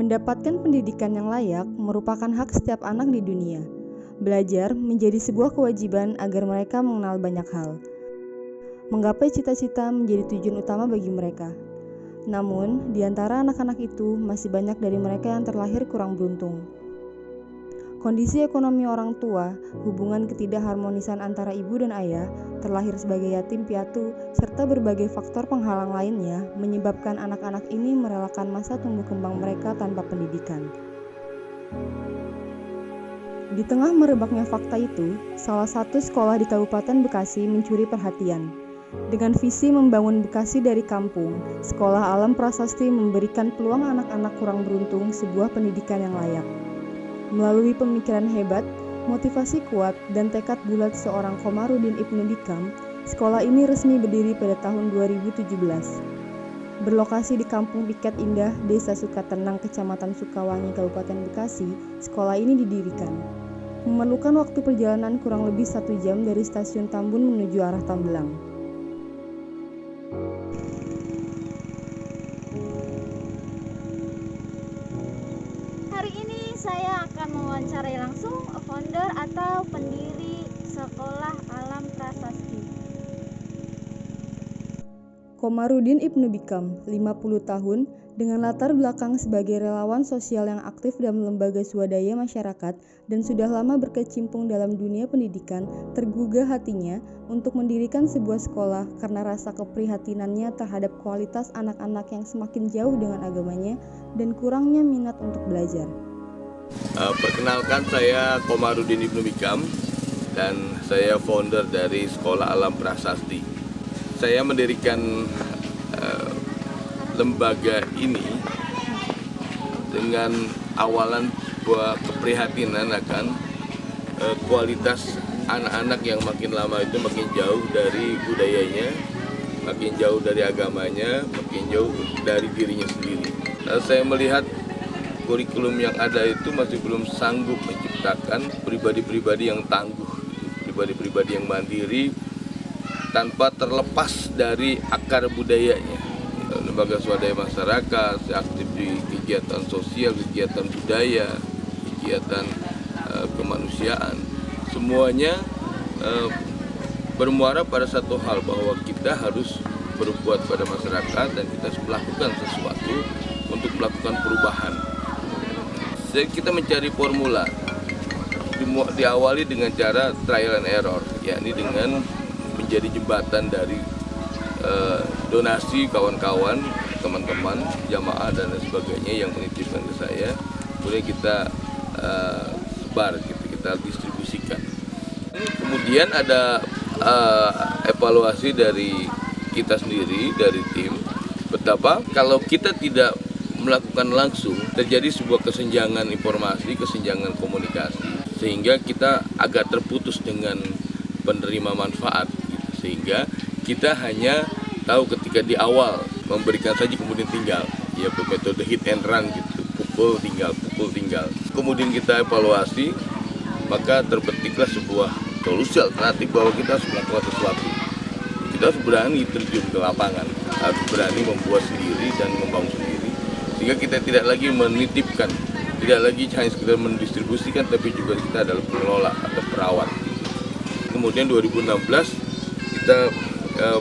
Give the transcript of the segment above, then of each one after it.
Mendapatkan pendidikan yang layak merupakan hak setiap anak di dunia. Belajar menjadi sebuah kewajiban agar mereka mengenal banyak hal. Menggapai cita-cita menjadi tujuan utama bagi mereka. Namun, di antara anak-anak itu masih banyak dari mereka yang terlahir kurang beruntung. Kondisi ekonomi orang tua, hubungan ketidakharmonisan antara ibu dan ayah, terlahir sebagai yatim piatu, serta berbagai faktor penghalang lainnya menyebabkan anak-anak ini merelakan masa tumbuh kembang mereka tanpa pendidikan. Di tengah merebaknya fakta itu, salah satu sekolah di Kabupaten Bekasi mencuri perhatian. Dengan visi membangun Bekasi dari kampung, Sekolah Alam Prasasti memberikan peluang anak-anak kurang beruntung sebuah pendidikan yang layak. Melalui pemikiran hebat, motivasi kuat, dan tekad bulat seorang Komarudin Ibnu Bikam, sekolah ini resmi berdiri pada tahun 2017. Berlokasi di Kampung Piket Indah, Desa Sukatenang, Kecamatan Sukawangi, Kabupaten Bekasi, sekolah ini didirikan. Memerlukan waktu perjalanan kurang lebih 1 jam dari stasiun Tambun menuju arah Tambelang. Hari ini saya akan mewawancarai langsung founder atau pendiri Sekolah Alam Prasasti. Komarudin Ibnu Bikam, 50 tahun, dengan latar belakang sebagai relawan sosial yang aktif dalam lembaga swadaya masyarakat dan sudah lama berkecimpung dalam dunia pendidikan, tergugah hatinya untuk mendirikan sebuah sekolah karena rasa keprihatinannya terhadap kualitas anak-anak yang semakin jauh dengan agamanya dan kurangnya minat untuk belajar. Perkenalkan, saya Komarudin Ibnu Bikam dan saya founder dari Sekolah Alam Prasasti. Saya mendirikan lembaga ini dengan awalan sebuah keprihatinan akan kualitas anak-anak yang makin lama itu makin jauh dari budayanya, makin jauh dari agamanya, makin jauh dari dirinya sendiri. Saya melihat kurikulum yang ada itu masih belum sanggup menciptakan pribadi-pribadi yang tangguh, pribadi-pribadi yang mandiri tanpa terlepas dari akar budayanya. Lembaga swadaya masyarakat, aktif di kegiatan sosial, kegiatan budaya, kegiatan kemanusiaan, semuanya bermuara pada satu hal, bahwa kita harus berbuat pada masyarakat dan kita harus melakukan sesuatu untuk melakukan perubahan. Kita mencari formula, diawali dengan cara trial and error, yakni dengan menjadi jembatan dari donasi kawan-kawan, teman-teman, jamaah dan lain sebagainya yang menitipkan ke saya. Kemudian kita sebar, kita distribusikan. Kemudian ada evaluasi dari kita sendiri, dari tim, betapa kalau kita tidak melakukan langsung, terjadi sebuah kesenjangan informasi, kesenjangan komunikasi, sehingga kita agak terputus dengan penerima manfaat, sehingga kita hanya tahu ketika di awal memberikan saja kemudian tinggal, ya metode hit and run gitu, pukul tinggal. Kemudian kita evaluasi, maka terbentuklah sebuah solusi alternatif bahwa kita harus melakukan sesuatu. Kita harus berani terjun ke lapangan, harus berani membuat sendiri dan membangun sendiri, sehingga kita tidak lagi menitipkan, tidak lagi hanya sekedar mendistribusikan, tapi juga kita adalah pengelola atau perawat. Kemudian 2016 kita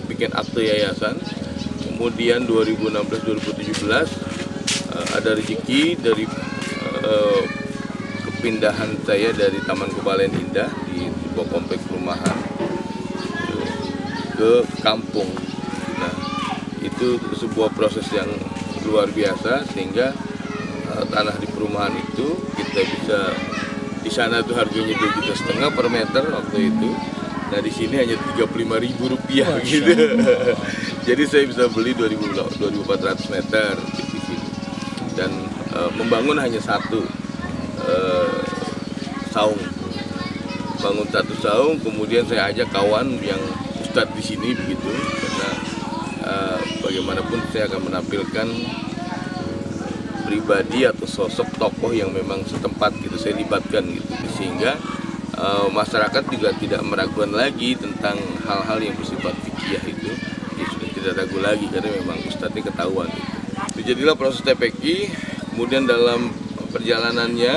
bikin akte yayasan. Kemudian 2016-2017 ada rezeki dari kepindahan saya dari Taman Kebalen Indah di sebuah kompleks perumahan ke kampung. Nah, itu sebuah proses yang luar biasa, sehingga tanah di perumahan itu kita bisa, di sana tuh harganya 2,5 juta per meter waktu itu. Nah, di sini hanya Rp35.000 gitu. Jadi saya bisa beli 2.400 meter di sini. Dan membangun hanya satu saung. Bangun satu saung, kemudian saya ajak kawan yang ustadz di sini begitu, karena bagaimanapun saya akan menampilkan pribadi atau sosok tokoh yang memang setempat gitu, saya libatkan gitu, sehingga masyarakat juga tidak meragukan lagi tentang hal-hal yang bersifat fikih itu, ya sudah tidak ragu lagi karena memang ustadznya ketahuan gitu. Jadilah proses TPQ, Kemudian dalam perjalanannya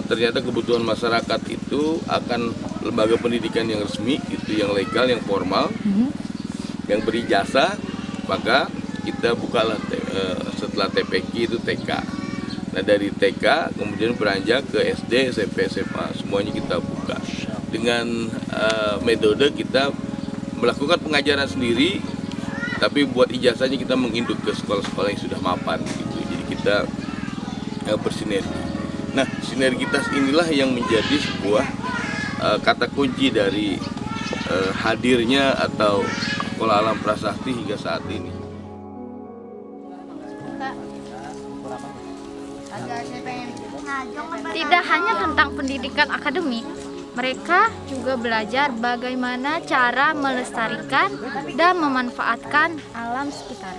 ternyata kebutuhan masyarakat itu akan lembaga pendidikan yang resmi, itu yang legal, yang formal, yang berijazah, maka kita bukalah setelah TPQ itu TK. Nah dari TK kemudian beranjak ke SD, SMP, SMA, semuanya kita buka. Dengan metode kita melakukan pengajaran sendiri, tapi buat ijazahnya kita menginduk ke sekolah-sekolah yang sudah mapan gitu. Jadi kita bersinergi. Nah, sinergitas inilah yang menjadi sebuah kata kunci dari hadirnya atau Sekolah Alam Prasasti hingga saat ini. Tidak hanya tentang pendidikan akademik, mereka juga belajar bagaimana cara melestarikan dan memanfaatkan alam sekitar.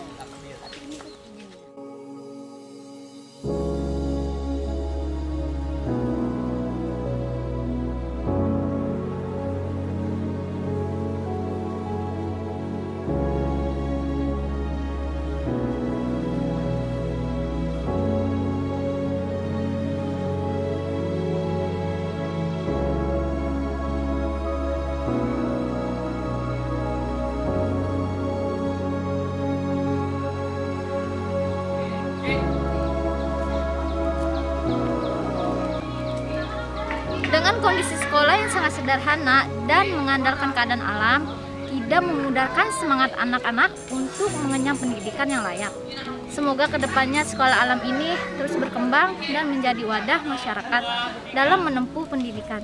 Dengan kondisi sekolah yang sangat sederhana dan mengandalkan keadaan alam, tidak memudarkan semangat anak-anak untuk mengenyam pendidikan yang layak. Semoga kedepannya sekolah alam ini terus berkembang dan menjadi wadah masyarakat dalam menempuh pendidikan.